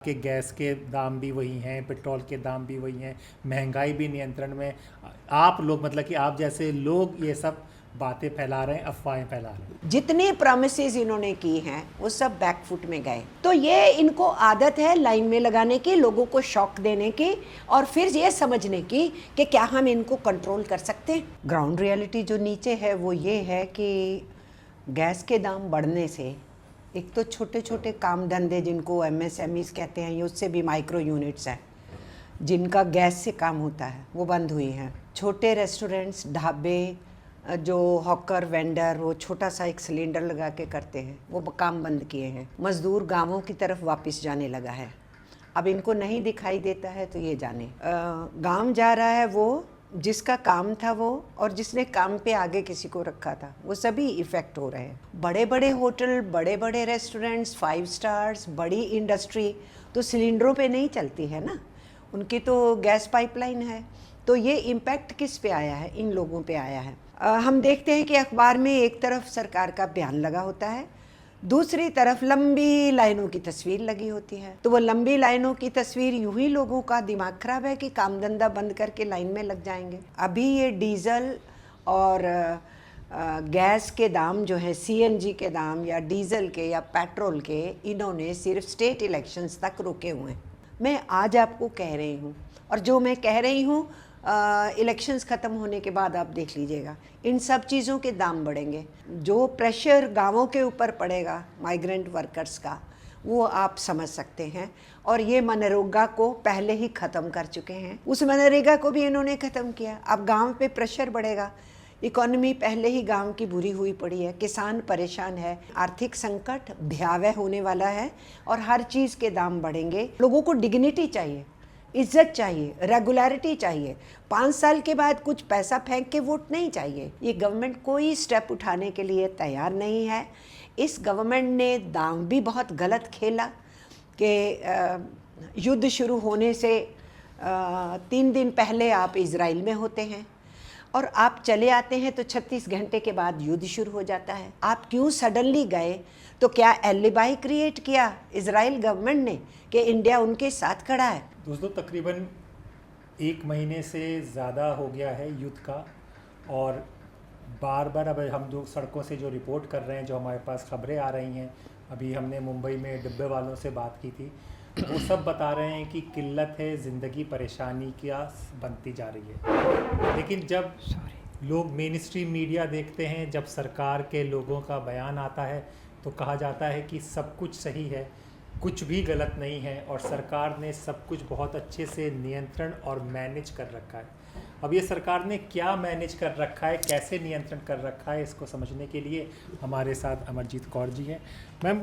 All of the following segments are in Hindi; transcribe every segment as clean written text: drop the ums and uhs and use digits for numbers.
कि गैस के दाम भी वही हैं, पेट्रोल के दाम भी वही हैं, महंगाई भी नियंत्रण में। आप लोग मतलब कि आप जैसे लोग ये सब बातें फैला रहे हैं, अफवाहें फैला रहे हैं। जितनी प्रॉमिसेस इन्होंने की हैं वो सब बैकफुट में गए। तो ये इनको आदत है लाइन में लगाने की, लोगों को शॉक देने की और फिर ये समझने की कि क्या हम इनको कंट्रोल कर सकते हैं। ग्राउंड रियलिटी जो नीचे है वो ये है कि गैस के दाम बढ़ने से एक तो छोटे छोटे काम धंधे जिनको MSMEs कहते हैं, ये उससे भी माइक्रो यूनिट्स हैं जिनका गैस से काम होता है, वो बंद हुई हैं। छोटे रेस्टोरेंट्स, ढाबे, जो हॉकर वेंडर वो छोटा सा एक सिलेंडर लगा के करते हैं, वो काम बंद किए हैं। मज़दूर गांवों की तरफ वापस जाने लगा है। अब इनको नहीं दिखाई देता है तो ये जाने गांव जा रहा है वो जिसका काम था वो, और जिसने काम पे आगे किसी को रखा था, वो सभी इफ़ेक्ट हो रहे हैं। बड़े बड़े होटल, बड़े बड़े रेस्टोरेंट्स, 5 स्टार्स, बड़ी इंडस्ट्री तो सिलेंडरों पे नहीं चलती है ना, उनकी तो गैस पाइपलाइन है। तो ये इम्पैक्ट किस पे आया है? इन लोगों पे आया है। हम देखते हैं कि अखबार में एक तरफ सरकार का बयान लगा होता है, दूसरी तरफ लंबी लाइनों की तस्वीर लगी होती है। तो वो लंबी लाइनों की तस्वीर यूं ही लोगों का दिमाग खराब है कि काम धंधा बंद करके लाइन में लग जाएंगे। अभी ये डीजल और गैस के दाम जो है, CNG के दाम या डीजल के या पेट्रोल के, इन्होंने सिर्फ स्टेट इलेक्शंस तक रोके हुए हैं। मैं आज आपको कह रही हूँ, और जो मैं कह रही हूँ इलेक्शंस ख़त्म होने के बाद आप देख लीजिएगा, इन सब चीज़ों के दाम बढ़ेंगे। जो प्रेशर गांवों के ऊपर पड़ेगा माइग्रेंट वर्कर्स का, वो आप समझ सकते हैं। और ये मनरेगा को पहले ही ख़त्म कर चुके हैं, उस मनरेगा को भी इन्होंने ख़त्म किया। अब गांव पे प्रेशर बढ़ेगा, इकोनॉमी पहले ही गांव की बुरी हुई पड़ी है, किसान परेशान है, आर्थिक संकट भयावह होने वाला है और हर चीज़ के दाम बढ़ेंगे। लोगों को डिग्निटी चाहिए, इज्जत चाहिए, रेगुलरिटी चाहिए। 5 साल के बाद कुछ पैसा फेंक के वोट नहीं चाहिए। ये गवर्नमेंट कोई स्टेप उठाने के लिए तैयार नहीं है। इस गवर्नमेंट ने दांव भी बहुत गलत खेला कि युद्ध शुरू होने से 3 दिन पहले आप इजराइल में होते हैं और आप चले आते हैं तो 36 घंटे के बाद युद्ध शुरू हो जाता है। आप क्यों सडनली गए? तो क्या एलिबाई क्रिएट किया इजराइल गवर्नमेंट ने कि इंडिया उनके साथ खड़ा है? दोस्तों, तकरीबन 1 महीने से ज़्यादा हो गया है युद्ध का, और बार बार अब हम जो सड़कों से जो रिपोर्ट कर रहे हैं, जो हमारे पास खबरें आ रही हैं, अभी हमने मुंबई में डिब्बे वालों से बात की थी, वो सब बता रहे हैं कि किल्लत है, ज़िंदगी परेशानी क्या बनती जा रही है। लेकिन जब लोग मेन स्ट्रीम मीडिया देखते हैं, जब सरकार के लोगों का बयान आता है, तो कहा जाता है कि सब कुछ सही है, कुछ भी गलत नहीं है और सरकार ने सब कुछ बहुत अच्छे से नियंत्रण और मैनेज कर रखा है। अब ये सरकार ने क्या मैनेज कर रखा है, कैसे नियंत्रण कर रखा है, इसको समझने के लिए हमारे साथ अमरजीत कौर जी हैं। मैम,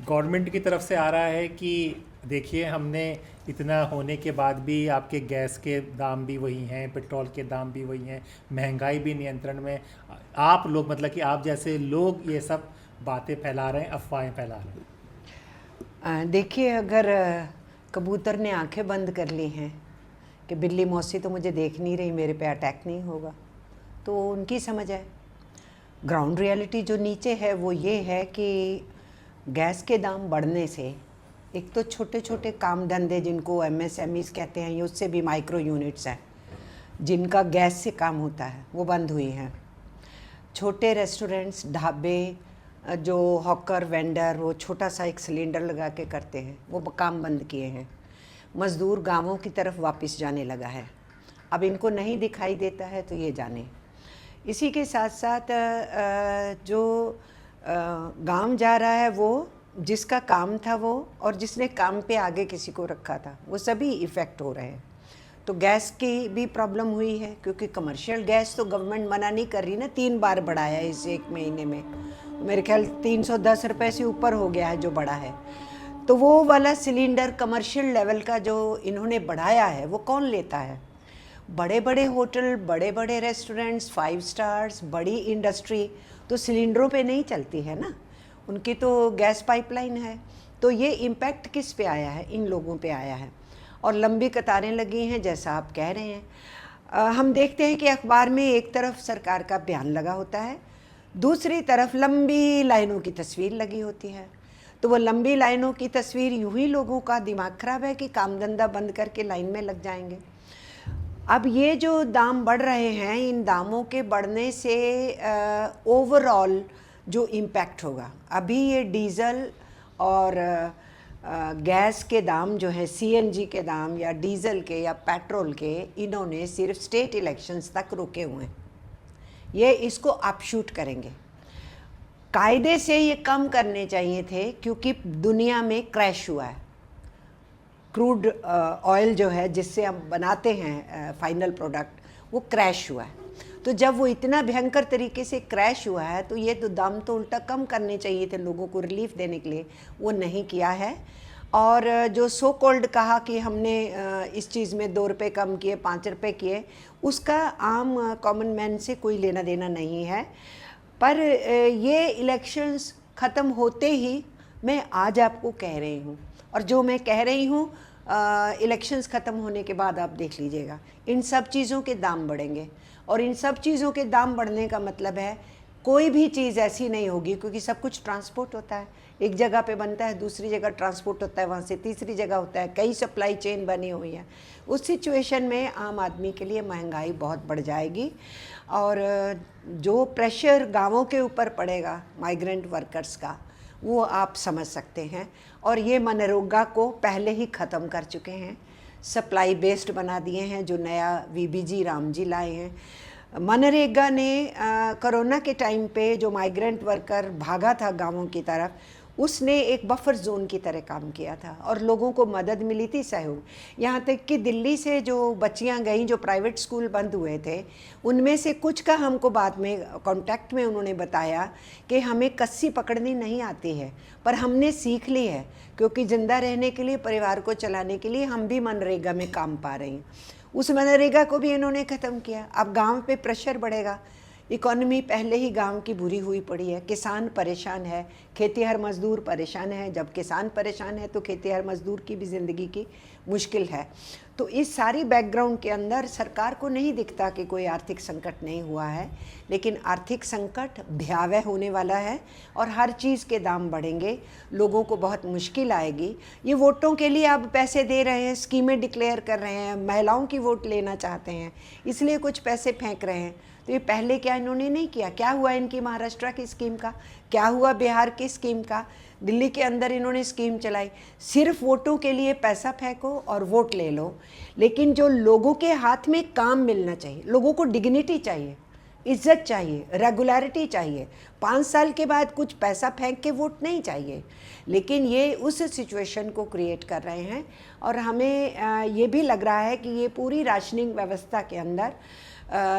गवर्नमेंट की तरफ से आ रहा है कि देखिए, हमने इतना होने के बाद भी आपके गैस के दाम भी वही हैं, पेट्रोल के दाम भी वही हैं, महंगाई भी नियंत्रण में। आप लोग मतलब कि आप जैसे लोग ये सब बातें फैला रहे हैं, अफवाहें फैला रहे हैं। देखिए, अगर कबूतर ने आंखें बंद कर ली हैं कि बिल्ली मौसी तो मुझे देख नहीं रही, मेरे पे अटैक नहीं होगा, तो उनकी समझ है। ग्राउंड रियलिटी जो नीचे है वो ये है कि गैस के दाम बढ़ने से एक तो छोटे छोटे काम धंधे जिनको MSMEs कहते हैं, ये उससे भी माइक्रो यूनिट्स हैं जिनका गैस से काम होता है, वो बंद हुई हैं। छोटे रेस्टोरेंट्स, ढाबे, जो हॉकर वेंडर वो छोटा सा एक सिलेंडर लगा के करते हैं, वो काम बंद किए हैं। मज़दूर गांवों की तरफ वापस जाने लगा है। अब इनको नहीं दिखाई देता है तो ये जाने। इसी के साथ साथ जो गांव जा रहा है वो जिसका काम था वो, और जिसने काम पे आगे किसी को रखा था, वो सभी इफ़ेक्ट हो रहे हैं। तो गैस की भी प्रॉब्लम हुई है, क्योंकि कमर्शियल गैस तो गवर्नमेंट मना नहीं कर रही ना, 3 बार बढ़ाया है इस 1 महीने में। मेरे ख्याल 310 रुपये से ऊपर हो गया है जो बढ़ा है। तो वो वाला सिलेंडर कमर्शियल लेवल का जो इन्होंने बढ़ाया है, वो कौन लेता है? बड़े बड़े होटल, बड़े बड़े रेस्टोरेंट्स, 5 स्टार्स, बड़ी इंडस्ट्री तो सिलेंडरों पे नहीं चलती है ना, उनकी तो गैस पाइपलाइन है। तो ये इम्पैक्ट किस पे आया है? इन लोगों पे आया है, और लंबी कतारें लगी हैं जैसा आप कह रहे हैं। हम देखते हैं कि अखबार में एक तरफ सरकार का बयान लगा होता है, दूसरी तरफ लंबी लाइनों की तस्वीर लगी होती है। तो वो लंबी लाइनों की तस्वीर, यूं ही लोगों का दिमाग खराब है कि काम धंधा बंद करके लाइन में लग जाएंगे। अब ये जो दाम बढ़ रहे हैं, इन दामों के बढ़ने से ओवरऑल जो इम्पैक्ट होगा, अभी ये डीज़ल और गैस के दाम जो है, सीएनजी के दाम या डीज़ल के या पेट्रोल के, इन्होंने सिर्फ स्टेट इलेक्शंस तक रोके हुए हैं। ये इसको अपशूट करेंगे। कायदे से ये कम करने चाहिए थे, क्योंकि दुनिया में क्रैश हुआ है। क्रूड ऑयल जो है जिससे हम बनाते हैं फाइनल प्रोडक्ट, वो क्रैश हुआ है। तो जब वो इतना भयंकर तरीके से क्रैश हुआ है, तो ये तो दाम तो उल्टा कम करने चाहिए थे लोगों को रिलीफ देने के लिए, वो नहीं किया है। और जो सो कॉल्ड कहा कि हमने इस चीज़ में 2 रुपये कम किए, 5 रुपये किए, उसका आम कॉमन मैन से कोई लेना देना नहीं है। पर ये इलेक्शंस ख़त्म होते ही मैं आज आपको कह रही हूँ, और जो मैं कह रही हूँ इलेक्शंस ख़त्म होने के बाद आप देख लीजिएगा, इन सब चीज़ों के दाम बढ़ेंगे। और इन सब चीज़ों के दाम बढ़ने का मतलब है कोई भी चीज़ ऐसी नहीं होगी, क्योंकि सब कुछ ट्रांसपोर्ट होता है। एक जगह पे बनता है, दूसरी जगह ट्रांसपोर्ट होता है, वहाँ से तीसरी जगह होता है, कई सप्लाई चेन बनी हुई है। उस सिचुएशन में आम आदमी के लिए महंगाई बहुत बढ़ जाएगी, और जो प्रेशर गाँवों के ऊपर पड़ेगा माइग्रेंट वर्कर्स का, वो आप समझ सकते हैं। और ये मनरेगा को पहले ही ख़त्म कर चुके हैं, सप्लाई बेस्ड बना दिए हैं, जो नया वीबीजी रामजी लाए हैं। मनरेगा ने कोरोना के टाइम पे जो माइग्रेंट वर्कर भागा था गांवों की तरफ, उसने एक बफर जोन की तरह काम किया था और लोगों को मदद मिली थी, सहयोग। यहाँ तक कि दिल्ली से जो बच्चियाँ गईं, जो प्राइवेट स्कूल बंद हुए थे, उनमें से कुछ का हमको बाद में कांटेक्ट में उन्होंने बताया कि हमें कस्सी पकड़नी नहीं आती है, पर हमने सीख ली है, क्योंकि ज़िंदा रहने के लिए, परिवार को चलाने के लिए हम भी मनरेगा में काम पा रहे हैं। उस मनरेगा को भी इन्होंने ख़त्म किया। अब गांव पे प्रेशर बढ़ेगा, इकोनॉमी पहले ही गांव की बुरी हुई पड़ी है, किसान परेशान है, खेतीहर मजदूर परेशान है। जब किसान परेशान है तो खेतीहर मजदूर की भी ज़िंदगी की मुश्किल है। तो इस सारी बैकग्राउंड के अंदर सरकार को नहीं दिखता कि कोई आर्थिक संकट नहीं हुआ है, लेकिन आर्थिक संकट भयावह होने वाला है और हर चीज़ के दाम बढ़ेंगे, लोगों को बहुत मुश्किल आएगी। ये वोटों के लिए अब पैसे दे रहे हैं, स्कीमें डिक्लेयर कर रहे हैं, महिलाओं की वोट लेना चाहते हैं, इसलिए कुछ पैसे फेंक रहे हैं। तो ये पहले क्या इन्होंने नहीं किया? क्या हुआ इनकी महाराष्ट्र की स्कीम का, क्या हुआ बिहार की स्कीम का? दिल्ली के अंदर इन्होंने स्कीम चलाई, सिर्फ वोटों के लिए पैसा फेंको और वोट ले लो। लेकिन जो लोगों के हाथ में काम मिलना चाहिए, लोगों को डिग्निटी चाहिए, इज्जत चाहिए, रेगुलरिटी चाहिए। 5 साल के बाद कुछ पैसा फेंक के वोट नहीं चाहिए। लेकिन ये उस सिचुएशन को क्रिएट कर रहे हैं, और हमें ये भी लग रहा है कि ये पूरी राशनिंग व्यवस्था के अंदर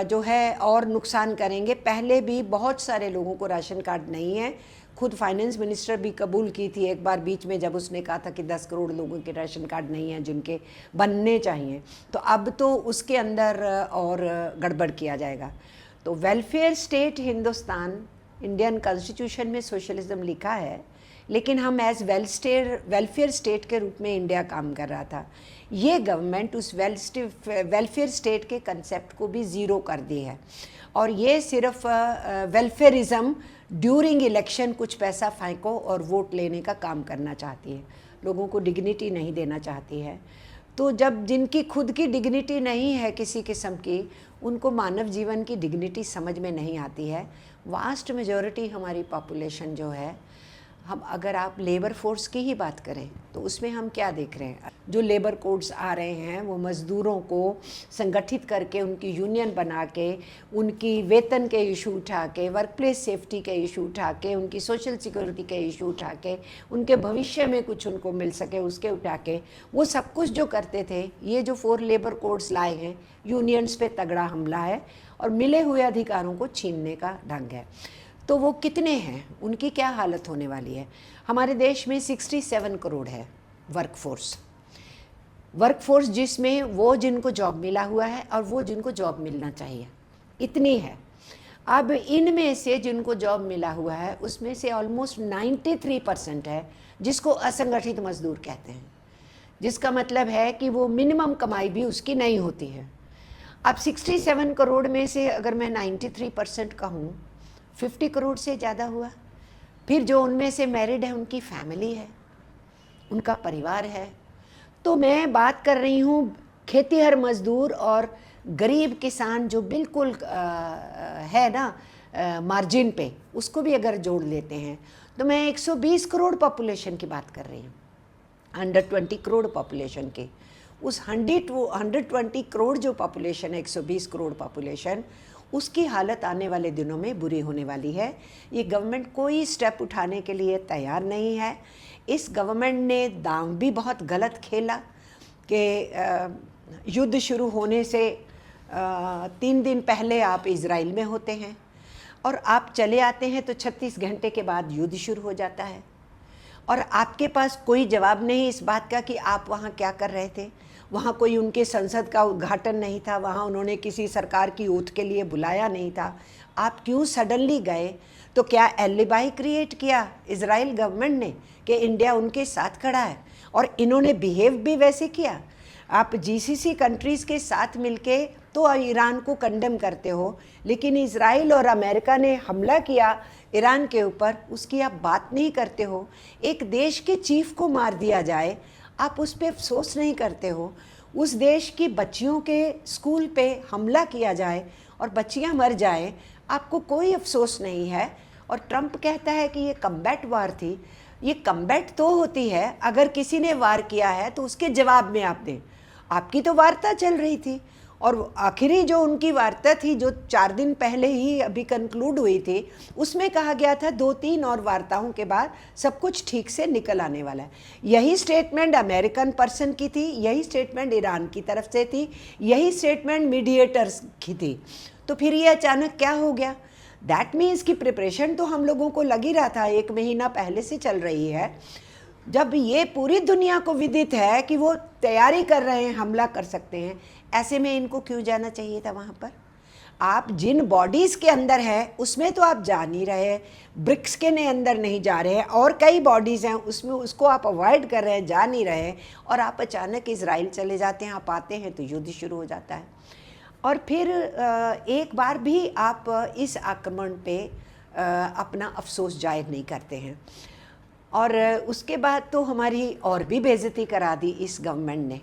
जो है और नुकसान करेंगे। पहले भी बहुत सारे लोगों को राशन कार्ड नहीं है, खुद फाइनेंस मिनिस्टर भी कबूल की थी एक बार बीच में, जब उसने कहा था कि 10 करोड़ लोगों के राशन कार्ड नहीं हैं जिनके बनने चाहिए। तो अब तो उसके अंदर और गड़बड़ किया जाएगा। तो welfare state Hindustan, Indian constitution में सोशलिज्म लिखा है, लेकिन हम एज वेलफेयर स्टेट के रूप में इंडिया काम कर रहा था। ये गवर्नमेंट उस वेलफेयर स्टेट के कंसेप्ट को भी ज़ीरो कर दी है, और ये सिर्फ वेलफेयरिज्म ड्यूरिंग इलेक्शन कुछ पैसा फेंको और वोट लेने का काम करना चाहती है, लोगों को डिग्निटी नहीं देना चाहती है। तो जब जिनकी खुद की डिग्निटी नहीं है किसी किस्म की, उनको मानव जीवन की डिग्निटी समझ में नहीं आती है। वास्ट मेजॉरिटी हमारी पॉपुलेशन जो है, हम अगर आप लेबर फोर्स की ही बात करें तो उसमें हम क्या देख रहे हैं? जो लेबर कोड्स आ रहे हैं वो मज़दूरों को संगठित करके, उनकी यूनियन बना के, उनकी वेतन के इशू उठा के, वर्क प्लेस सेफ्टी के इशू उठा के, उनकी सोशल सिक्योरिटी के इशू उठा के, उनके भविष्य में कुछ उनको मिल सके उसके उठा के, वो सब कुछ जो करते थे, ये जो 4 लेबर कोड्स लाए हैं, यूनियंस पे तगड़ा हमला है और मिले हुए अधिकारों को छीनने का ढंग है। तो वो कितने हैं, उनकी क्या हालत होने वाली है? हमारे देश में 67 करोड़ है वर्कफोर्स जिसमें वो जिनको जॉब मिला हुआ है और वो जिनको जॉब मिलना चाहिए, इतनी है। अब इनमें से जिनको जॉब मिला हुआ है उसमें से ऑलमोस्ट 93% है जिसको असंगठित मजदूर कहते हैं, जिसका मतलब है कि वो मिनिमम कमाई भी उसकी नहीं होती है। अब 67 करोड़ में से अगर मैं 93% कहूँ, 50 करोड़ से ज़्यादा हुआ। फिर जो उनमें से मैरिड है उनकी फैमिली है, उनका परिवार है। तो मैं बात कर रही हूँ खेतीहर मजदूर और गरीब किसान जो बिल्कुल है ना मार्जिन पे, उसको भी अगर जोड़ लेते हैं तो मैं 120 करोड़ पॉपुलेशन की बात कर रही हूँ, 120 करोड़ पॉपुलेशन के। उस 120 करोड़ जो पॉपुलेशन है, 120 करोड़ पॉपुलेशन, उसकी हालत आने वाले दिनों में बुरी होने वाली है। ये गवर्नमेंट कोई स्टेप उठाने के लिए तैयार नहीं है। इस गवर्नमेंट ने दांव भी बहुत गलत खेला कि युद्ध शुरू होने से 3 दिन पहले आप इज़राइल में होते हैं और आप चले आते हैं तो 36 घंटे के बाद युद्ध शुरू हो जाता है, और आपके पास कोई जवाब नहीं इस बात का कि आप वहाँ क्या कर रहे थे। वहाँ कोई उनके संसद का उद्घाटन नहीं था, वहाँ उन्होंने किसी सरकार की ओथ के लिए बुलाया नहीं था। आप क्यों सडनली गए? तो क्या एलिबाई क्रिएट किया इज़राइल गवर्नमेंट ने कि इंडिया उनके साथ खड़ा है, और इन्होंने बिहेव भी वैसे किया। आप जीसीसी कंट्रीज़ के साथ मिलके तो ईरान को कंडेम करते हो, लेकिन इज़राइल और अमेरिका ने हमला किया ईरान के ऊपर, उसकी आप बात नहीं करते हो। एक देश के चीफ को मार दिया जाए, आप उस पर अफसोस नहीं करते हो। उस देश की बच्चियों के स्कूल पे हमला किया जाए और बच्चियां मर जाए, आपको कोई अफसोस नहीं है। और ट्रंप कहता है कि ये कम्बैट वार थी। ये कम्बैट तो होती है अगर किसी ने वार किया है तो उसके जवाब में आप दें। आपकी तो वार्ता चल रही थी, और आखिरी जो उनकी वार्ता थी जो 4 दिन पहले ही अभी कंक्लूड हुई थी, उसमें कहा गया था 2-3 और वार्ताओं के बाद सब कुछ ठीक से निकल आने वाला है। यही स्टेटमेंट अमेरिकन पर्सन की थी, यही स्टेटमेंट ईरान की तरफ से थी, यही स्टेटमेंट मीडिएटर्स की थी। तो फिर ये अचानक क्या हो गया? दैट मीन्स की प्रिपरेशन तो हम लोगों को लग ही रहा था, 1 महीना पहले से चल रही है। जब ये पूरी दुनिया को विदित है कि वो तैयारी कर रहे हैं, हमला कर सकते हैं, ऐसे में इनको क्यों जाना चाहिए था वहाँ पर? आप जिन बॉडीज़ के अंदर है उसमें तो आप जा नहीं रहे, ब्रिक्स के ने अंदर नहीं जा रहे हैं, और कई बॉडीज़ हैं उसमें, उसको आप अवॉइड कर रहे हैं, जा नहीं रहे, और आप अचानक इज़राइल चले जाते हैं। आप आते हैं तो युद्ध शुरू हो जाता है। और फिर एक बार भी आप इस आक्रमण पे अपना अफसोस जाहिर नहीं करते हैं। और उसके बाद तो हमारी और भी बेइज्जती करा दी इस गवर्नमेंट ने।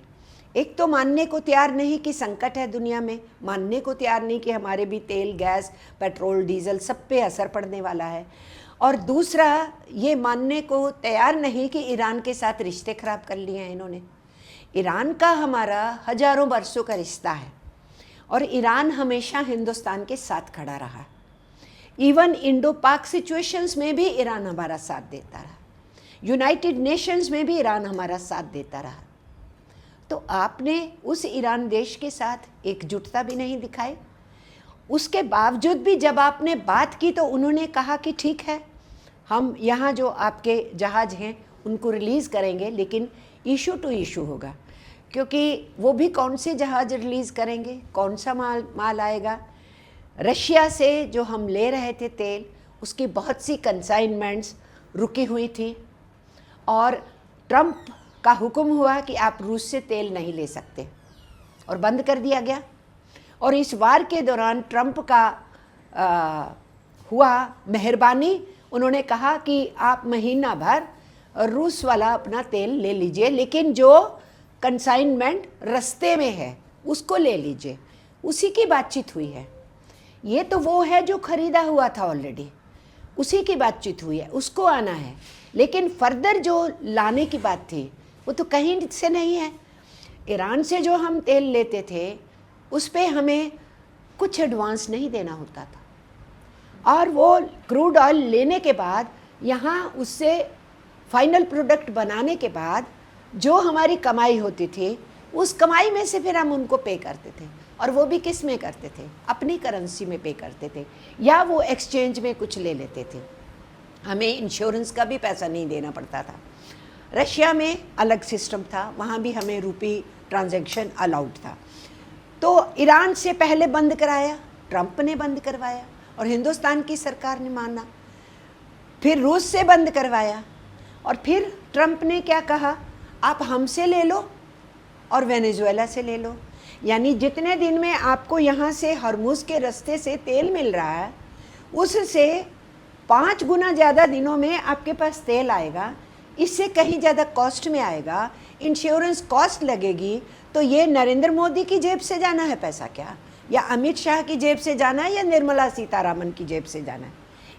एक तो मानने को तैयार नहीं कि संकट है दुनिया में, मानने को तैयार नहीं कि हमारे भी तेल, गैस, पेट्रोल, डीजल सब पे असर पड़ने वाला है, और दूसरा ये मानने को तैयार नहीं कि ईरान के साथ रिश्ते ख़राब कर लिए हैं इन्होंने। ईरान का हमारा हज़ारों वर्षों का रिश्ता है, और ईरान हमेशा हिंदुस्तान के साथ खड़ा रहा। इवन इंडो पाक सिचुएशंस में भी ईरान हमारा साथ देता रहा, यूनाइटेड नेशंस में भी ईरान हमारा साथ देता रहा। तो आपने उस ईरान देश के साथ एकजुटता भी नहीं दिखाई। उसके बावजूद भी जब आपने बात की तो उन्होंने कहा कि ठीक है, हम यहाँ जो आपके जहाज़ हैं उनको रिलीज़ करेंगे, लेकिन इशू टू इशू होगा, क्योंकि वो भी कौन से जहाज़ रिलीज़ करेंगे, कौन सा माल आएगा। रशिया से जो हम ले रहे थे तेल, उसकी बहुत सी कंसाइनमेंट्स रुकी हुई थी, और ट्रंप का हुक्म हुआ कि आप रूस से तेल नहीं ले सकते, और बंद कर दिया गया। और इस वार के दौरान ट्रंप का हुआ मेहरबानी, उन्होंने कहा कि आप महीना भर रूस वाला अपना तेल ले लीजिए, लेकिन जो कंसाइनमेंट रास्ते में है उसको ले लीजिए। उसी की बातचीत हुई है। ये तो वो है जो ख़रीदा हुआ था ऑलरेडी, उसी की बातचीत हुई है, उसको आना है। लेकिन फर्दर जो लाने की बात थी वो तो कहीं से नहीं है। ईरान से जो हम तेल लेते थे उस पे हमें कुछ एडवांस नहीं देना होता था, और वो क्रूड ऑयल लेने के बाद यहाँ उससे फाइनल प्रोडक्ट बनाने के बाद जो हमारी कमाई होती थी, उस कमाई में से फिर हम उनको पे करते थे। और वो भी किस में करते थे? अपनी करेंसी में पे करते थे, या वो एक्सचेंज में कुछ ले लेते थे। हमें इंश्योरेंस का भी पैसा नहीं देना पड़ता था। रशिया में अलग सिस्टम था, वहाँ भी हमें रुपी ट्रांजैक्शन अलाउड था। तो ईरान से पहले बंद कराया, ट्रंप ने बंद करवाया, और हिंदुस्तान की सरकार ने माना। फिर रूस से बंद करवाया, और फिर ट्रंप ने क्या कहा, आप हमसे ले लो और वेनेजुएला से ले लो। यानी जितने दिन में आपको यहाँ से हरमुज़ के रास्ते से तेल मिल रहा है, उससे 5 गुना ज़्यादा दिनों में आपके पास तेल आएगा, इससे कहीं ज़्यादा कॉस्ट में आएगा, इंश्योरेंस कॉस्ट लगेगी। तो ये नरेंद्र मोदी की जेब से जाना है पैसा क्या, या अमित शाह की जेब से जाना है, या निर्मला सीतारामन की जेब से जाना है?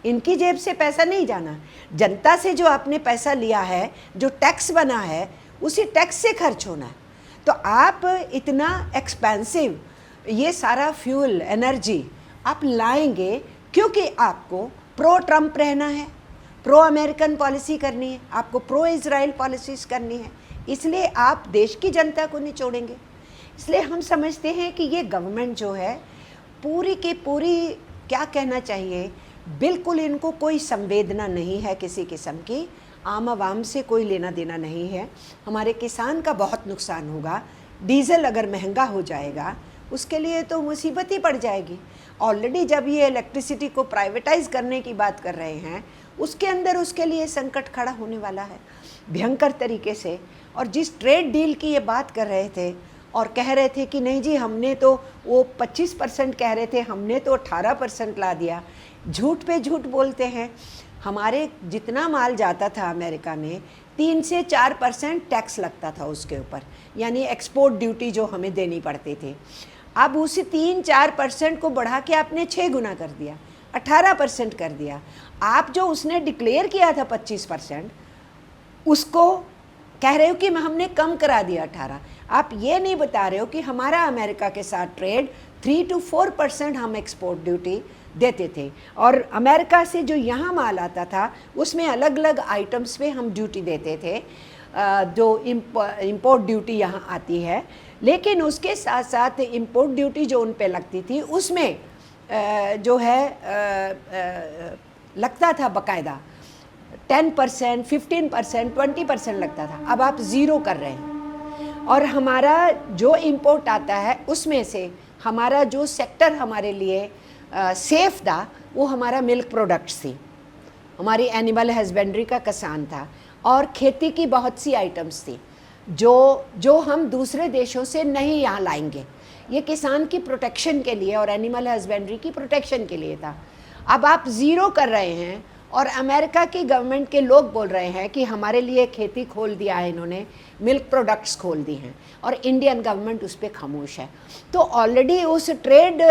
इनकी जेब से पैसा नहीं जाना। जनता से जो आपने पैसा लिया है, जो टैक्स बना है, उसी टैक्स से खर्च होना है। तो आप इतना एक्सपेंसिव ये सारा फ्यूल एनर्जी आप लाएंगे क्योंकि आपको प्रो ट्रम्प रहना है, प्रो अमेरिकन पॉलिसी करनी है, आपको प्रो इजराइल पॉलिसीज़ करनी है, इसलिए आप देश की जनता को निचोड़ेंगे। इसलिए हम समझते हैं कि ये गवर्नमेंट जो है पूरी की पूरी, क्या कहना चाहिए, बिल्कुल इनको कोई संवेदना नहीं है किसी किस्म की, आम आवाम से कोई लेना देना नहीं है। हमारे किसान का बहुत नुकसान होगा, डीजल अगर महंगा हो जाएगा उसके लिए तो मुसीबत ही पड़ जाएगी। ऑलरेडी जब ये इलेक्ट्रिसिटी को प्राइवेटाइज करने की बात कर रहे हैं, उसके अंदर उसके लिए संकट खड़ा होने वाला है भयंकर तरीके से। और जिस ट्रेड डील की ये बात कर रहे थे और कह रहे थे कि नहीं जी हमने तो वो 25% कह रहे थे, हमने तो 18% ला दिया, झूठ पे झूठ बोलते हैं। हमारे जितना माल जाता था अमेरिका में 3 से 4% टैक्स लगता था उसके ऊपर, यानी एक्सपोर्ट ड्यूटी जो हमें देनी पड़ती थी। अब उसी 3-4% को बढ़ा के आपने 6 गुना कर दिया, 18% कर दिया। आप जो उसने डिक्लेयर किया था 25%, उसको कह रहे हो कि हमने कम करा दिया 18। आप ये नहीं बता रहे हो कि हमारा अमेरिका के साथ ट्रेड 3 to 4% हम एक्सपोर्ट ड्यूटी देते थे, और अमेरिका से जो यहाँ माल आता था उसमें अलग अलग आइटम्स पे हम ड्यूटी देते थे, जो इम्पोर्ट ड्यूटी यहाँ आती है। लेकिन उसके साथ साथ इम्पोर्ट ड्यूटी जो उन पे लगती थी उसमें जो है लगता था बकायदा 10%, 15%, 20% लगता था। अब आप ज़ीरो कर रहे हैं, और हमारा जो इम्पोर्ट आता है उसमें से हमारा जो सेक्टर हमारे लिए सेफ था वो हमारा मिल्क प्रोडक्ट्स थी, हमारी एनिमल हस्बेंड्री का किसान था, और खेती की बहुत सी आइटम्स थी जो हम दूसरे देशों से नहीं यहाँ लाएंगे। ये किसान की प्रोटेक्शन के लिए और एनिमल हस्बेंड्री की प्रोटेक्शन के लिए था। अब आप ज़ीरो कर रहे हैं, और अमेरिका की गवर्नमेंट के लोग बोल रहे हैं कि हमारे लिए खेती खोल दिया है इन्होंने, मिल्क प्रोडक्ट्स खोल दी हैं, और इंडियन गवर्नमेंट उस पर खामोश है। तो ऑलरेडी उस ट्रेड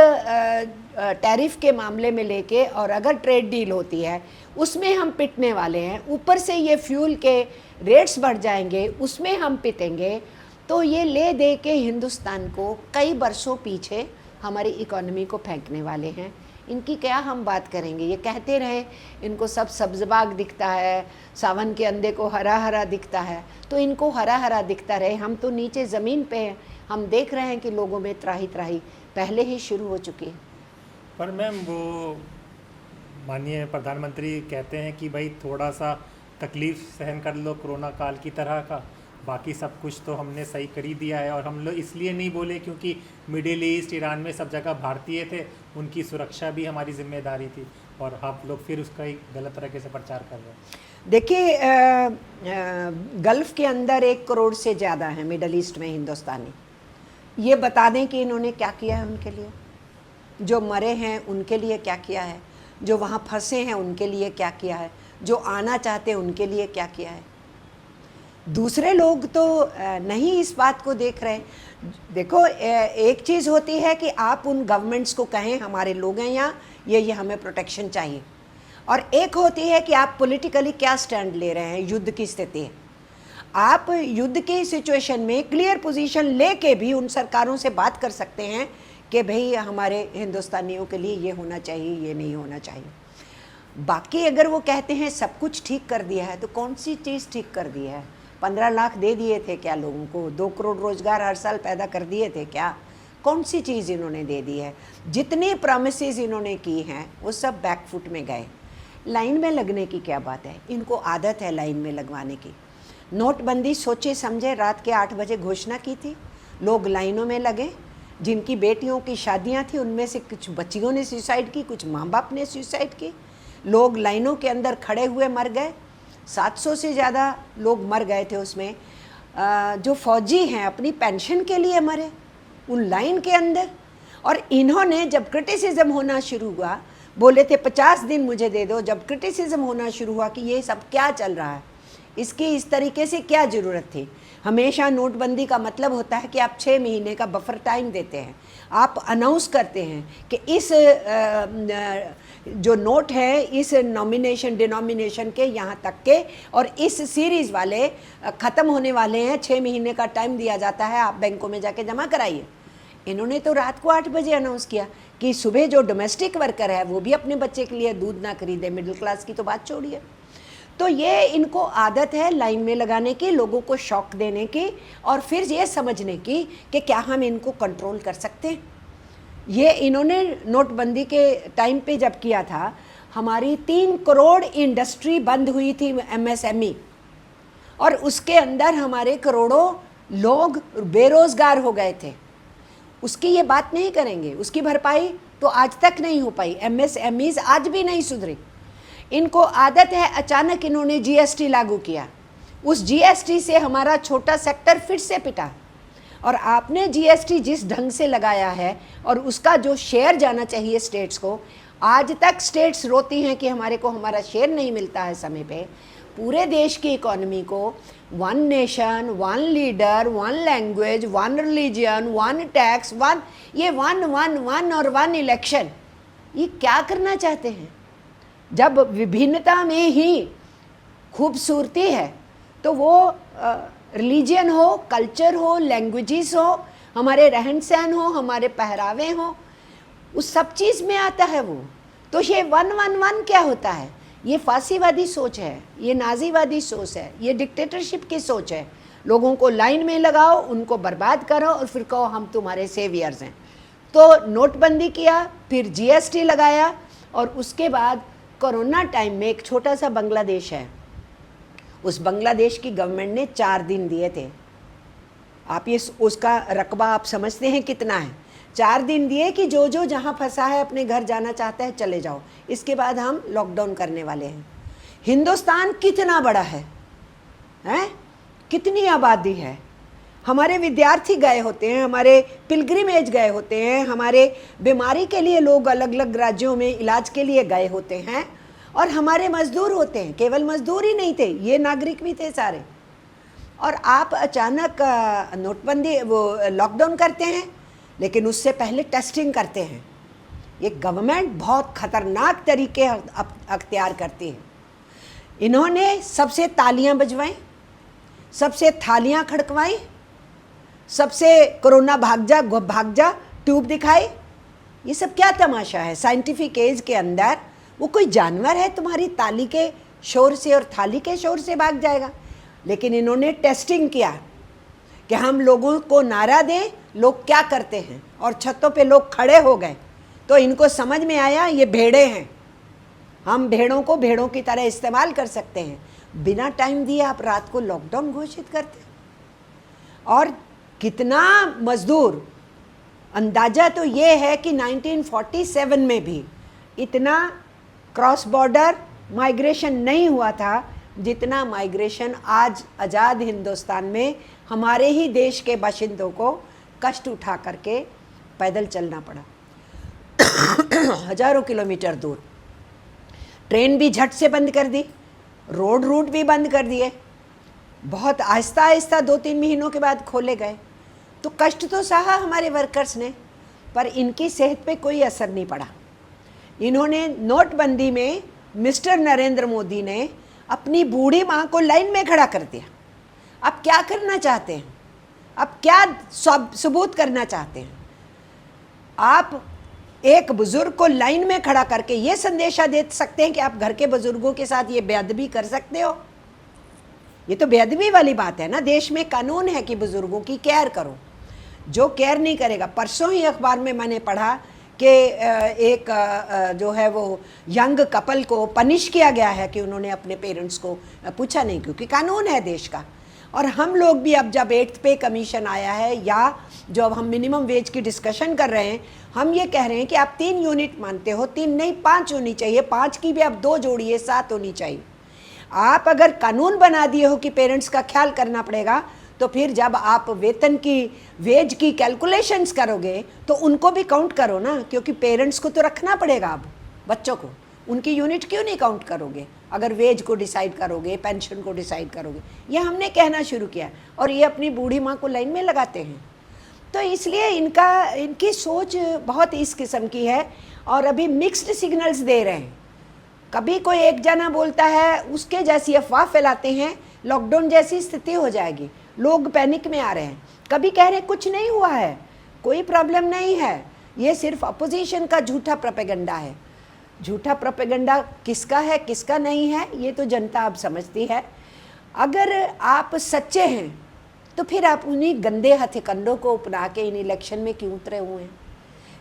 टैरिफ के मामले में लेके, और अगर ट्रेड डील होती है उसमें हम पिटने वाले हैं, ऊपर से ये फ्यूल के रेट्स बढ़ जाएंगे, उसमें हम पिटेंगे। तो ये ले दे के हिंदुस्तान को कई बरसों पीछे हमारी इकोनॉमी को फेंकने वाले हैं। इनकी क्या हम बात करेंगे, ये कहते रहे इनको सब सब्ज़बाग दिखता है, सावन के अंधे को हरा हरा दिखता है, तो इनको हरा हरा दिखता रहे। हम तो नीचे ज़मीन पे हैं, हम देख रहे हैं कि लोगों में त्राही त्राही पहले ही शुरू हो चुकी है। पर मैम वो माननीय प्रधानमंत्री कहते हैं कि भाई थोड़ा सा तकलीफ़ सहन कर लो कोरोना काल की तरह का, बाकी सब कुछ तो हमने सही कर ही दिया है। और हम लोग इसलिए नहीं बोले क्योंकि मिडिल ईस्ट, ईरान में सब जगह भारतीय थे, उनकी सुरक्षा भी हमारी जिम्मेदारी थी, और आप लोग फिर उसका ही गलत तरीके से प्रचार कर रहे हैं। देखिए, गल्फ़ के अंदर 1 करोड़ से ज़्यादा है मिडल ईस्ट में हिंदुस्तानी। ये बता दें कि इन्होंने क्या किया है उनके लिए, जो मरे हैं उनके लिए क्या किया है, जो वहाँ फंसे हैं उनके लिए क्या किया है, जो आना चाहते हैं उनके लिए क्या किया है। दूसरे लोग तो नहीं इस बात को देख रहे। देखो, एक चीज़ होती है कि आप उन गवर्नमेंट्स को कहें हमारे लोग हैं यहाँ, ये हमें प्रोटेक्शन चाहिए, और एक होती है कि आप पॉलिटिकली क्या स्टैंड ले रहे हैं। युद्ध की स्थिति है, आप युद्ध की सिचुएशन में क्लियर पोजीशन लेके भी उन सरकारों से बात कर सकते हैं कि भाई हमारे हिंदुस्तानियों के लिए ये होना चाहिए, ये नहीं होना चाहिए। बाकी अगर वो कहते हैं सब कुछ ठीक कर दिया है, तो कौन सी चीज़ ठीक कर दी है? 15 लाख दे दिए थे क्या लोगों को? 2 करोड़ रोज़गार हर साल पैदा कर दिए थे क्या? कौन सी चीज़ इन्होंने दे दी है? जितनी प्रॉमिसेस इन्होंने की हैं वो सब बैकफुट में गए। लाइन में लगने की क्या बात है? इनको आदत है लाइन में लगवाने की। नोटबंदी सोचे समझे रात के 8 बजे घोषणा की थी, लोग लाइनों में लगे। जिनकी बेटियों की शादियां थी उनमें से कुछ बच्चियों ने सुसाइड की, कुछ माँ बाप ने सुसाइड की। लोग लाइनों के अंदर खड़े हुए मर गए, 700 से ज़्यादा लोग मर गए थे उसमें। जो फौजी हैं अपनी पेंशन के लिए मरे उन लाइन के अंदर। और इन्होंने जब क्रिटिसिज्म होना शुरू हुआ, बोले थे 50 दिन मुझे दे दो। जब क्रिटिसिज्म होना शुरू हुआ कि ये सब क्या चल रहा है, इसकी इस तरीके से क्या ज़रूरत थी। हमेशा नोटबंदी का मतलब होता है कि आप 6 महीने का बफर टाइम देते हैं, आप अनाउंस करते हैं कि इस जो नोट है इस नॉमिनेशन डिनोमिनेशन के यहाँ तक के और इस सीरीज़ वाले ख़त्म होने वाले हैं, 6 महीने का टाइम दिया जाता है, आप बैंकों में जाके जमा कराइए। इन्होंने तो रात को 8 बजे अनाउंस किया कि सुबह जो डोमेस्टिक वर्कर है वो भी अपने बच्चे के लिए दूध ना खरीदे, मिडिल क्लास की तो बात छोड़िए। तो ये इनको आदत है लाइन में लगाने की, लोगों को शॉक देने की और फिर ये समझने की कि क्या हम इनको कंट्रोल कर सकते हैं। ये इन्होंने नोटबंदी के टाइम पे जब किया था, हमारी 3 करोड़ इंडस्ट्री बंद हुई थी MSME, और उसके अंदर हमारे करोड़ों लोग बेरोजगार हो गए थे। उसकी ये बात नहीं करेंगे, उसकी भरपाई तो आज तक नहीं हो पाई। MSMEs आज भी नहीं सुधरे। इनको आदत है, अचानक इन्होंने GST लागू किया, उस GST से हमारा छोटा सेक्टर फिर से पिटा। और आपने GST जिस ढंग से लगाया है और उसका जो शेयर जाना चाहिए स्टेट्स को, आज तक स्टेट्स रोती हैं कि हमारे को हमारा शेयर नहीं मिलता है समय पे। पूरे देश की इकोनॉमी को 1 nation 1 leader 1 language 1 religion 1 tax 1 ये 1 1 1 और 1 इलेक्शन, ये क्या करना चाहते हैं? जब विभिन्नता में ही खूबसूरती है तो वो रिलीजन हो, कल्चर हो, लैंग्वेजेस हो, हमारे रहन सहन हो, हमारे पहरावे हो, उस सब चीज़ में आता है वो। तो ये 1 1 1 क्या होता है? ये फांसीवादी सोच है, ये नाजीवादी सोच है, ये डिक्टेटरशिप की सोच है। लोगों को लाइन में लगाओ, उनको बर्बाद करो और फिर कहो हम तुम्हारे सेवियर्स हैं। तो नोटबंदी किया, फिर GST लगाया, और उसके बाद कोरोना टाइम में एक छोटा सा बांग्लादेश है, उस बांग्लादेश की गवर्नमेंट ने 4 दिन दिए थे। आप ये उसका रकबा आप समझते हैं कितना है? 4 दिन दिए कि जो जो जहाँ फंसा है अपने घर जाना चाहता है चले जाओ, इसके बाद हम लॉकडाउन करने वाले हैं। हिंदुस्तान कितना बड़ा है, हैं? कितनी आबादी है। हमारे विद्यार्थी गए होते हैं, हमारे पिलग्रिमेज गए होते हैं, हमारे बीमारी के लिए लोग अलग अलग राज्यों में इलाज के लिए गए होते हैं, और हमारे मजदूर होते हैं। केवल मजदूर ही नहीं थे, ये नागरिक भी थे सारे। और आप अचानक नोटबंदी वो लॉकडाउन करते हैं, लेकिन उससे पहले टेस्टिंग करते हैं। ये गवर्नमेंट बहुत ख़तरनाक तरीके अख्तियार करती है। इन्होंने सबसे तालियां बजवाई, सबसे थालियां खड़कवाई, सबसे कोरोना भाग जा ट्यूब दिखाई। ये सब क्या तमाशा है? साइंटिफिक एज के अंदर वो कोई जानवर है तुम्हारी ताली के शोर से और थाली के शोर से भाग जाएगा? लेकिन इन्होंने टेस्टिंग किया कि हम लोगों को नारा दें, लोग क्या करते हैं, और छतों पे लोग खड़े हो गए। तो इनको समझ में आया ये भेड़े हैं, हम भेड़ों को भेड़ों की तरह इस्तेमाल कर सकते हैं। बिना टाइम दिए आप रात को लॉकडाउन घोषित करते हैं। और कितना मजदूर, अंदाज़ा तो ये है कि 1947 में भी इतना क्रॉस बॉर्डर माइग्रेशन नहीं हुआ था जितना माइग्रेशन आज आज़ाद हिंदुस्तान में हमारे ही देश के बाशिंदों को कष्ट उठा करके पैदल चलना पड़ा। हजारों किलोमीटर दूर। ट्रेन भी झट से बंद कर दी, रोड रूट भी बंद कर दिए, बहुत आहिस्ता आहिस्ता 2-3 महीनों के बाद खोले गए। तो कष्ट तो सहा हमारे वर्कर्स ने, पर इनकी सेहत पे कोई असर नहीं पड़ा। इन्होंने नोटबंदी में मिस्टर नरेंद्र मोदी ने अपनी बूढ़ी माँ को लाइन में खड़ा कर दिया। अब क्या करना चाहते हैं? अब क्या सबूत करना चाहते हैं? आप एक बुजुर्ग को लाइन में खड़ा करके ये संदेशा दे सकते हैं कि आप घर के बुजुर्गों के साथ ये बेअदबी कर सकते हो? ये तो बेअदबी वाली बात है ना। देश में कानून है कि बुजुर्गों की केयर करो। जो केयर नहीं करेगा, परसों ही अखबार में मैंने पढ़ा कि एक जो है वो यंग कपल को पनिश किया गया है कि उन्होंने अपने पेरेंट्स को पूछा नहीं, क्योंकि कानून है देश का। और हम लोग भी अब जब 8th पे कमीशन आया है, या जो अब हम मिनिमम वेज की डिस्कशन कर रहे हैं, हम ये कह रहे हैं कि आप 3 यूनिट मानते हो, 3 नहीं 5 होनी चाहिए, 5 की भी आप 2 जोड़िए, 7 होनी चाहिए। आप अगर कानून बना दिए हो कि पेरेंट्स का ख्याल करना पड़ेगा, तो फिर जब आप वेतन की वेज की कैलकुलेशंस करोगे तो उनको भी काउंट करो ना, क्योंकि पेरेंट्स को तो रखना पड़ेगा अब बच्चों को, उनकी यूनिट क्यों नहीं काउंट करोगे? अगर वेज को डिसाइड करोगे, पेंशन को डिसाइड करोगे, ये हमने कहना शुरू किया और ये अपनी बूढ़ी माँ को लाइन में लगाते हैं। तो इसलिए इनकी सोच बहुत इस किस्म की है और अभी मिक्स्ड सिग्नल्स दे रहे हैं। कभी कोई एक जना बोलता है, उसके जैसी अफवाह फैलाते हैं, लॉकडाउन जैसी स्थिति हो जाएगी, लोग पैनिक में आ रहे हैं। कभी कह रहे कुछ नहीं हुआ है, कोई प्रॉब्लम नहीं है, ये सिर्फ अपोजिशन का झूठा प्रोपेगेंडा है। झूठा प्रोपेगेंडा किसका है किसका नहीं है ये तो जनता अब समझती है। अगर आप सच्चे हैं तो फिर आप उन्हीं गंदे हथकंडों को अपना के इन इलेक्शन में क्यों उतरे हुए हैं?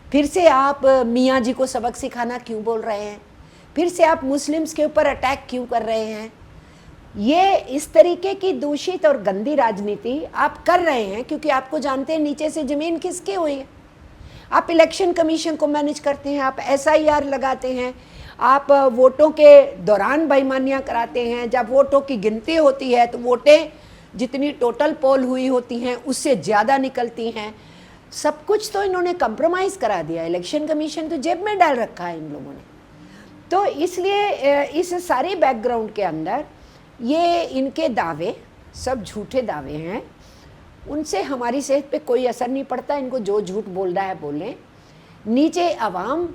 फिर से आप मियाँ जी को सबक सिखाना क्यों बोल रहे हैं? फिर से आप मुस्लिम्स के ऊपर अटैक क्यों कर रहे हैं? ये इस तरीके की दूषित और गंदी राजनीति आप कर रहे हैं क्योंकि आपको जानते हैं नीचे से ज़मीन खिसकी हुई है। आप इलेक्शन कमीशन को मैनेज करते हैं, आप SIR लगाते हैं, आप वोटों के दौरान बेईमानियां कराते हैं। जब वोटों की गिनती होती है तो वोटें जितनी टोटल पोल हुई होती हैं उससे ज़्यादा निकलती हैं। सब कुछ तो इन्होंने कंप्रोमाइज़ करा दिया। इलेक्शन कमीशन तो जेब में डाल रखा है इन लोगों ने। तो इसलिए इस सारे बैकग्राउंड के अंदर ये इनके दावे सब झूठे दावे हैं, उनसे हमारी सेहत पे कोई असर नहीं पड़ता। इनको जो झूठ बोल रहा है बोलें। नीचे आवाम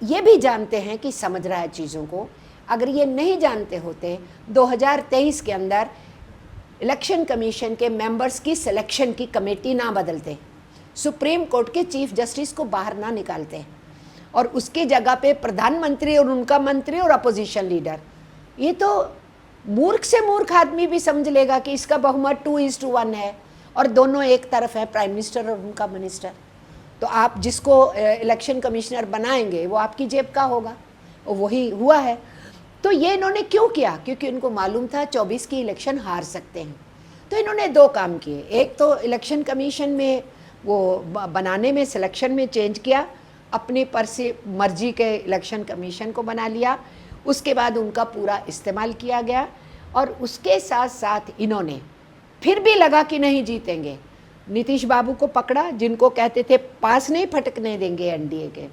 ये भी जानते हैं कि समझ रहा है चीज़ों को। अगर ये नहीं जानते होते 2023 के अंदर इलेक्शन कमीशन के मेंबर्स की सिलेक्शन की कमेटी ना बदलते, सुप्रीम कोर्ट के चीफ जस्टिस को बाहर ना निकालते और उसकी जगह पे प्रधानमंत्री और उनका मंत्री और अपोजिशन लीडर, ये तो मूर्ख से मूर्ख आदमी भी समझ लेगा कि इसका बहुमत 2:1 है और दोनों एक तरफ है, प्राइम मिनिस्टर और उनका मिनिस्टर। तो आप जिसको इलेक्शन कमिश्नर बनाएंगे वो आपकी जेब का होगा, और वही हुआ है। तो ये इन्होंने क्यों किया? क्योंकि उनको मालूम था 24 की इलेक्शन हार सकते हैं। तो इन्होंने दो काम किए, एक तो इलेक्शन कमीशन में वो बनाने में, सिलेक्शन में चेंज किया, अपने पर से मर्जी के इलेक्शन कमीशन को बना लिया, उसके बाद उनका पूरा इस्तेमाल किया गया। और उसके साथ साथ इन्होंने फिर भी लगा कि नहीं जीतेंगे, नीतीश बाबू को पकड़ा जिनको कहते थे पास नहीं फटकने देंगे NDA के,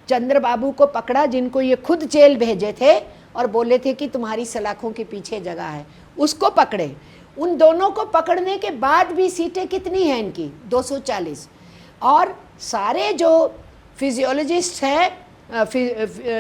चंद्र बाबू को पकड़ा जिनको ये खुद जेल भेजे थे और बोले थे कि तुम्हारी सलाखों के पीछे जगह है, उसको पकड़े। उन दोनों को पकड़ने के बाद भी सीटें कितनी हैं इनकी? 240। और सारे जो फिजियोलॉजिस्ट हैं,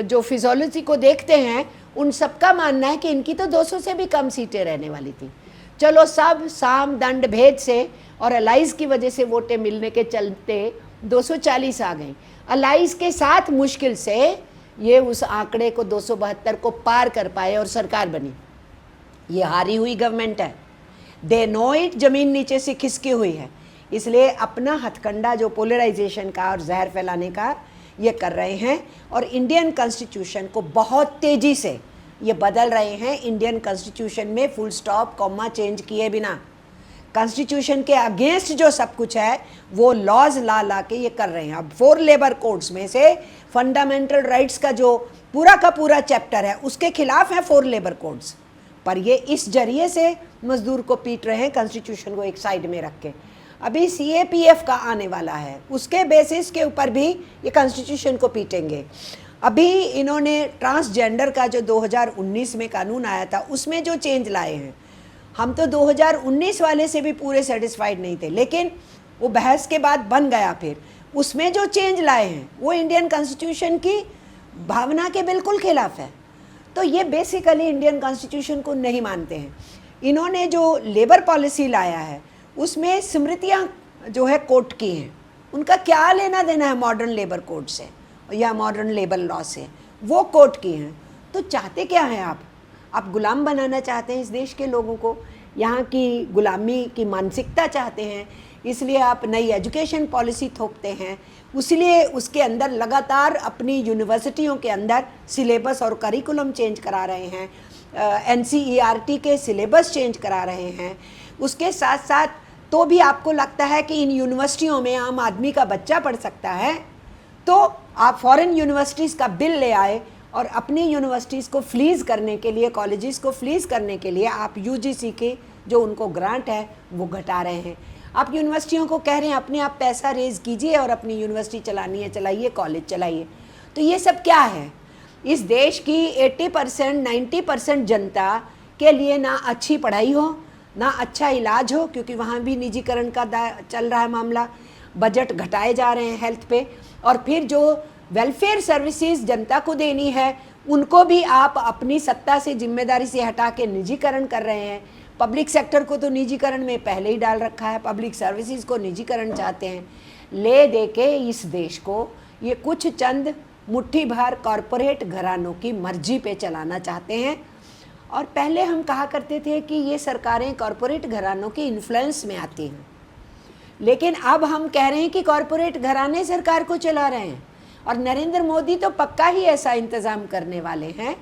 जो फिजियोलॉजी को देखते हैं, उन सबका मानना है कि इनकी तो 200 से भी कम सीटें रहने वाली थी। चलो सब साम दंड भेद से और अलाइज की वजह से वोटें मिलने के चलते 240 आ गई। अलाइज के साथ मुश्किल से ये उस आंकड़े को 272 को पार कर पाए और सरकार बनी। ये हारी हुई गवर्नमेंट है, दे नो इट, जमीन नीचे से खिसकी हुई है। इसलिए अपना हथकंडा जो पोलराइजेशन का और जहर फैलाने का ये कर रहे हैं और इंडियन कॉन्स्टिट्यूशन को बहुत तेज़ी से ये बदल रहे हैं। इंडियन कॉन्स्टिट्यूशन में फुल स्टॉप कॉमा चेंज किए बिना, कॉन्स्टिट्यूशन के अगेंस्ट जो सब कुछ है वो लॉज ला के ये कर रहे हैं। अब 4 लेबर कोड्स में से फंडामेंटल राइट्स का जो पूरा का पूरा चैप्टर है उसके खिलाफ है 4 लेबर कोड्स, पर ये इस जरिए से मजदूर को पीट रहे हैं, कॉन्स्टिट्यूशन को एक साइड में रख के। अभी CAPF का आने वाला है, उसके बेसिस के ऊपर भी ये कॉन्स्टिट्यूशन को पीटेंगे। अभी इन्होंने ट्रांसजेंडर का जो 2019 में कानून आया था उसमें जो चेंज लाए हैं, हम तो 2019 वाले से भी पूरे सेटिस्फाइड नहीं थे, लेकिन वो बहस के बाद बन गया। फिर उसमें जो चेंज लाए हैं वो इंडियन कॉन्स्टिट्यूशन की भावना के बिल्कुल खिलाफ है। तो ये बेसिकली इंडियन कॉन्स्टिट्यूशन को नहीं मानते हैं। इन्होंने जो लेबर पॉलिसी लाया है उसमें स्मृतियाँ जो है कोर्ट की हैं, उनका क्या लेना देना है मॉडर्न लेबर कोड से या मॉडर्न लेबर लॉ से, वो कोर्ट की हैं। तो चाहते क्या हैं आप गुलाम बनाना चाहते हैं इस देश के लोगों को, यहाँ की गुलामी की मानसिकता चाहते हैं, इसलिए आप नई एजुकेशन पॉलिसी थोपते हैं। इसलिए उसके अंदर लगातार अपनी यूनिवर्सिटियों के अंदर सिलेबस और करिकुलम चेंज करा रहे हैं, NCERT के सिलेबस चेंज करा रहे हैं। उसके साथ साथ तो भी आपको लगता है कि इन यूनिवर्सिटियों में आम आदमी का बच्चा पढ़ सकता है, तो आप फॉरेन यूनिवर्सिटीज़ का बिल ले आए और अपनी यूनिवर्सिटीज़ को फ्रीज़ करने के लिए, कॉलेजेस को फ्रीज़ करने के लिए आप UGC के जो उनको ग्रांट है वो घटा रहे हैं। आप यूनिवर्सिटियों को कह रहे हैं अपने आप पैसा रेज़ कीजिए और अपनी यूनिवर्सिटी चलानी है चलाइए, कॉलेज चलाइए। तो ये सब क्या है? इस देश की 80% 90% जनता के लिए ना अच्छी पढ़ाई हो, ना अच्छा इलाज हो, क्योंकि वहाँ भी निजीकरण का चल रहा है मामला, बजट घटाए जा रहे हैं हेल्थ पे, और फिर जो वेलफेयर सर्विसेज जनता को देनी है उनको भी आप अपनी सत्ता से जिम्मेदारी से हटा के निजीकरण कर रहे हैं। पब्लिक सेक्टर को तो निजीकरण में पहले ही डाल रखा है, पब्लिक सर्विसेज को निजीकरण चाहते हैं। ले दे के इस देश को ये कुछ चंद मुट्ठी भर कॉरपोरेट घरानों की मर्जी पे चलाना चाहते हैं। और पहले हम कहा करते थे कि ये सरकारें कॉरपोरेट घरानों की इन्फ्लुएंस में आती हैं, लेकिन अब हम कह रहे हैं कि कॉरपोरेट घराने सरकार को चला रहे हैं, और नरेंद्र मोदी तो पक्का ही ऐसा इंतज़ाम करने वाले हैं।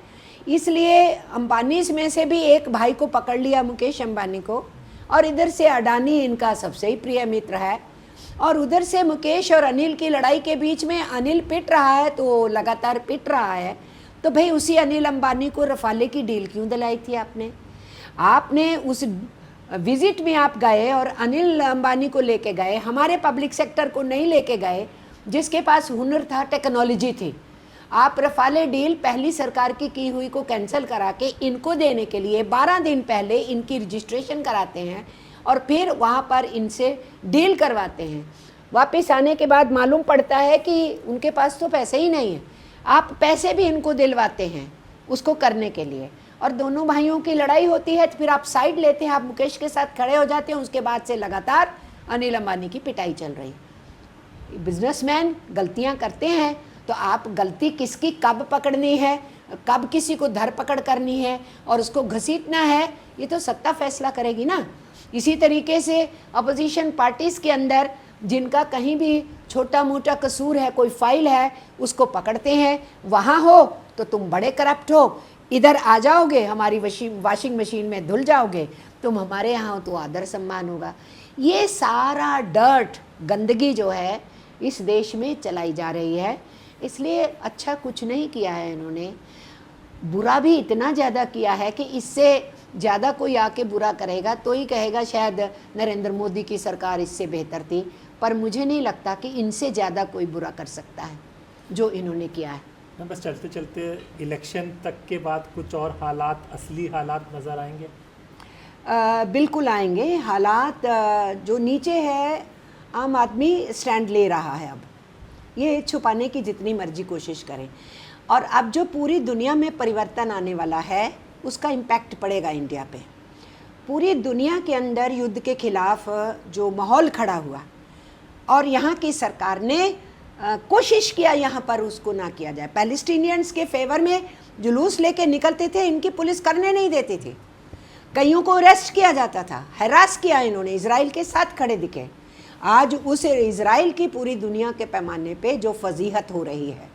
इसलिए अंबानी में से भी एक भाई को पकड़ लिया, मुकेश अंबानी को, और इधर से अडानी इनका सबसे ही प्रिय मित्र है, और उधर से मुकेश और अनिल की लड़ाई के बीच में अनिल पिट रहा है, तो लगातार पिट रहा है। तो भाई उसी अनिल अंबानी को रफाले की डील क्यों दिलाई थी आपने उस विजिट में आप गए और अनिल अंबानी को लेके गए, हमारे पब्लिक सेक्टर को नहीं लेके गए जिसके पास हुनर था, टेक्नोलॉजी थी। आप रफाले डील पहली सरकार की हुई को कैंसिल करा के इनको देने के लिए 12 दिन पहले इनकी रजिस्ट्रेशन कराते हैं और फिर वहाँ पर इनसे डील करवाते हैं। वापस आने के बाद मालूम पड़ता है कि उनके पास तो पैसे ही नहीं है, आप पैसे भी इनको दिलवाते हैं उसको करने के लिए, और दोनों भाइयों की लड़ाई होती है तो फिर आप साइड लेते हैं, आप मुकेश के साथ खड़े हो जाते हैं। उसके बाद से लगातार अनिल अंबानी की पिटाई चल रही। बिजनेसमैन गलतियां करते हैं तो आप गलती किसकी कब पकड़नी है, कब किसी को धरपकड़ करनी है और उसको घसीटना है, ये तो सत्ता फैसला करेगी ना। इसी तरीके से अपोजिशन पार्टीज़ के अंदर जिनका कहीं भी छोटा मोटा कसूर है, कोई फाइल है, उसको पकड़ते हैं। वहाँ हो तो तुम बड़े करप्ट हो, इधर आ जाओगे हमारी वाशिंग मशीन में धुल जाओगे, तुम हमारे यहाँ हो तो आदर सम्मान होगा। ये सारा डर्ट गंदगी जो है इस देश में चलाई जा रही है। इसलिए अच्छा कुछ नहीं किया है इन्होंने, बुरा भी इतना ज़्यादा किया है कि इससे ज़्यादा कोई आके बुरा करेगा तो ही कहेगा शायद नरेंद्र मोदी की सरकार इससे बेहतर थी, पर मुझे नहीं लगता कि इनसे ज़्यादा कोई बुरा कर सकता है जो इन्होंने किया है। बस चलते चलते इलेक्शन तक के बाद कुछ और हालात, असली हालात नज़र आएंगे? बिल्कुल आएंगे हालात। जो नीचे है आम आदमी स्टैंड ले रहा है, अब ये छुपाने की जितनी मर्जी कोशिश करें, और अब जो पूरी दुनिया में परिवर्तन आने वाला है उसका इम्पैक्ट पड़ेगा इंडिया पे। पूरी दुनिया के अंदर युद्ध के खिलाफ जो माहौल खड़ा हुआ और यहाँ की सरकार ने कोशिश किया यहाँ पर उसको ना किया जाए। पैलेस्टीनियंस के फेवर में जुलूस लेके निकलते थे, इनकी पुलिस करने नहीं देती थी, कईयों को अरेस्ट किया जाता था, हैरास किया इन्होंने, इजराइल के साथ खड़े दिखे। आज उस इजराइल की पूरी दुनिया के पैमाने पे जो फजीहत हो रही है,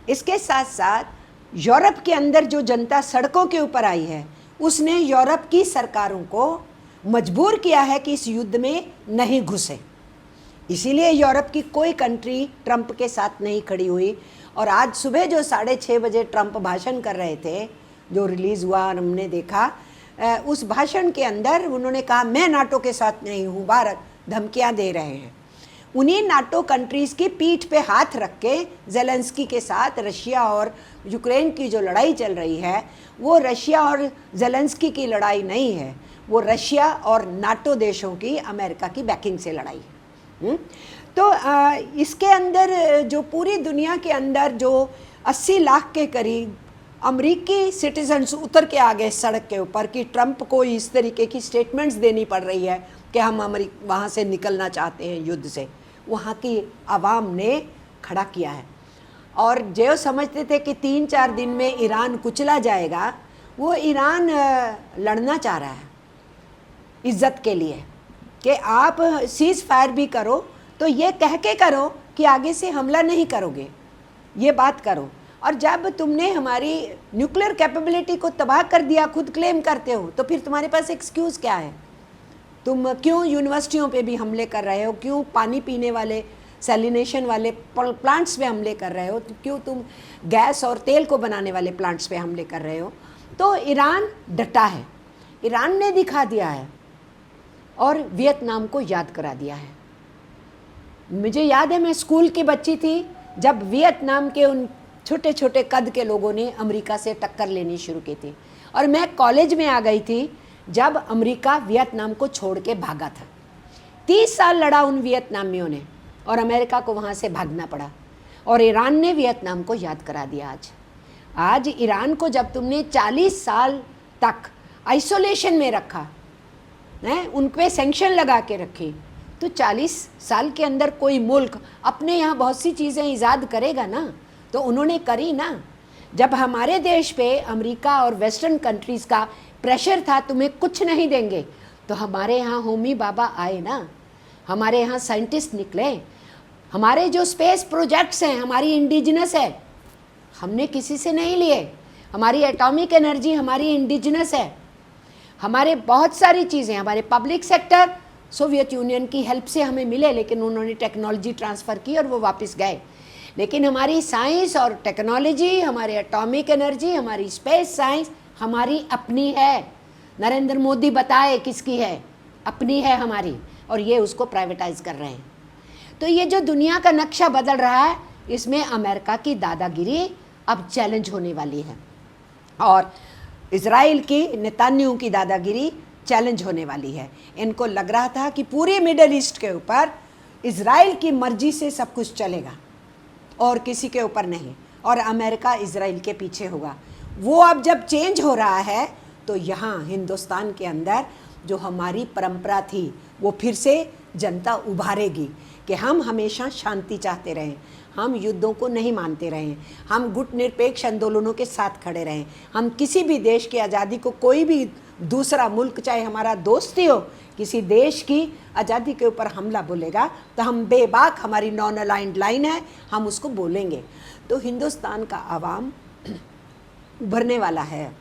इसके साथ साथ यूरोप के अंदर जो जनता सड़कों के ऊपर आई है, उसने यूरोप की सरकारों को मजबूर किया है कि इस युद्ध में नहीं घुसे। इसीलिए यूरोप की कोई कंट्री ट्रंप के साथ नहीं खड़ी हुई। और आज सुबह जो 6:30 बजे ट्रंप भाषण कर रहे थे, जो रिलीज़ हुआ और हमने देखा, उस भाषण के अंदर उन्होंने कहा मैं नाटो के साथ नहीं हूँ, भारत धमकियाँ दे रहे हैं। उन्हीं नाटो कंट्रीज़ की पीठ पे हाथ रख के ज़ेलेंस्की के साथ रशिया और यूक्रेन की जो लड़ाई चल रही है, वो रशिया और ज़ेलेंस्की की लड़ाई नहीं है, वो रशिया और नाटो देशों की, अमेरिका की बैकिंग से लड़ाई है। तो इसके अंदर जो पूरी दुनिया के अंदर जो 80 लाख के करीब अमेरिकी सिटीजन्स उतर के आ गए सड़क के ऊपर कि ट्रंप को इस तरीके की स्टेटमेंट्स देनी पड़ रही है कि हम वहाँ से निकलना चाहते हैं युद्ध से, वहाँ की आवाम ने खड़ा किया है। और जो समझते थे कि 3-4 दिन में ईरान कुचला जाएगा, वो ईरान लड़ना चाह रहा है इज़्ज़त के लिए कि आप सीज़ फायर भी करो तो ये कह के करो कि आगे से हमला नहीं करोगे, ये बात करो। और जब तुमने हमारी न्यूक्लियर कैपेबिलिटी को तबाह कर दिया, खुद क्लेम करते हो, तो फिर तुम्हारे पास एक्सक्यूज़ क्या है? तुम क्यों यूनिवर्सिटियों पे भी हमले कर रहे हो, क्यों पानी पीने वाले सैलिनेशन वाले प्लांट्स पे हमले कर रहे हो, क्यों तुम गैस और तेल को बनाने वाले प्लांट्स पे हमले कर रहे हो? तो ईरान डटा है, ईरान ने दिखा दिया है और वियतनाम को याद करा दिया है। मुझे याद है मैं स्कूल की बच्ची थी जब वियतनाम के उन छोटे छोटे कद के लोगों ने अमेरिका से टक्कर लेनी शुरू की थी। और मैं कॉलेज में आ गई थी जब अमेरिका वियतनाम को छोड़ के भागा था। 30 साल लड़ा उन वियतनामियों ने और अमेरिका को वहाँ से भागना पड़ा, और ईरान ने वियतनाम को याद करा दिया। आज ईरान को जब तुमने 40 साल तक आइसोलेशन में रखा है, उन पे सैंक्शन लगा के रखी, तो 40 साल के अंदर कोई मुल्क अपने यहाँ बहुत सी चीज़ें ईजाद करेगा ना, तो उन्होंने करी ना। जब हमारे देश पे अमेरिका और वेस्टर्न कंट्रीज़ का प्रेशर था तुम्हें कुछ नहीं देंगे, तो हमारे यहाँ होमी बाबा आए ना, हमारे यहाँ साइंटिस्ट निकले, हमारे जो स्पेस प्रोजेक्ट्स हैं हमारी इंडिजिनस है, हमने किसी से नहीं लिए। हमारी एटॉमिक एनर्जी हमारी इंडिजिनस है, हमारे बहुत सारी चीज़ें, हमारे पब्लिक सेक्टर सोवियत यूनियन की हेल्प से हमें मिले, लेकिन उन्होंने टेक्नोलॉजी ट्रांसफ़र की और वो वापस गए। लेकिन हमारी साइंस और टेक्नोलॉजी, हमारे एटॉमिक एनर्जी, हमारी स्पेस साइंस हमारी अपनी है। नरेंद्र मोदी बताए किसकी है, अपनी है हमारी, और ये उसको प्राइवेटाइज कर रहे हैं। तो ये जो दुनिया का नक्शा बदल रहा है, इसमें अमेरिका की दादागिरी अब चैलेंज होने वाली है, और इजराइल की नेतान्याहू की दादागिरी चैलेंज होने वाली है। इनको लग रहा था कि पूरे मिडल ईस्ट के ऊपर इजराइल की मर्जी से सब कुछ चलेगा और किसी के ऊपर नहीं, और अमेरिका इजराइल के पीछे होगा। वो अब जब चेंज हो रहा है, तो यहाँ हिंदुस्तान के अंदर जो हमारी परंपरा थी वो फिर से जनता उभारेगी कि हम हमेशा शांति चाहते रहें, हम युद्धों को नहीं मानते रहें, हम गुट निरपेक्ष आंदोलनों के साथ खड़े रहें। हम किसी भी देश की आज़ादी को, कोई भी दूसरा मुल्क चाहे हमारा दोस्त ही हो, किसी देश की आज़ादी के ऊपर हमला बोलेगा तो हम बेबाक, हमारी नॉन अलाइंड लाइन है, हम उसको बोलेंगे। तो हिंदुस्तान का आवाम उभरने वाला है,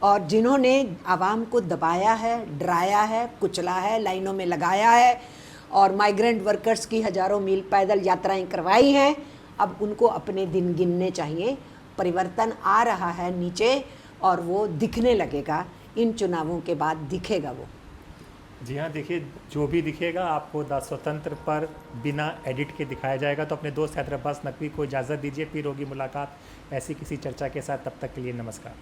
और जिन्होंने आवाम को दबाया है, डराया है, कुचला है, लाइनों में लगाया है और माइग्रेंट वर्कर्स की हज़ारों मील पैदल यात्राएं करवाई हैं, अब उनको अपने दिन गिनने चाहिए। परिवर्तन आ रहा है नीचे, और वो दिखने लगेगा, इन चुनावों के बाद दिखेगा वो। जी हाँ, देखिए जो भी दिखेगा आपको द स्वतंत्र पर बिना एडिट के दिखाया जाएगा। तो अपने दोस्त हैदराबाद नकवी को इजाज़त दीजिए, फिर होगी मुलाकात ऐसी किसी चर्चा के साथ। तब तक के लिए नमस्कार।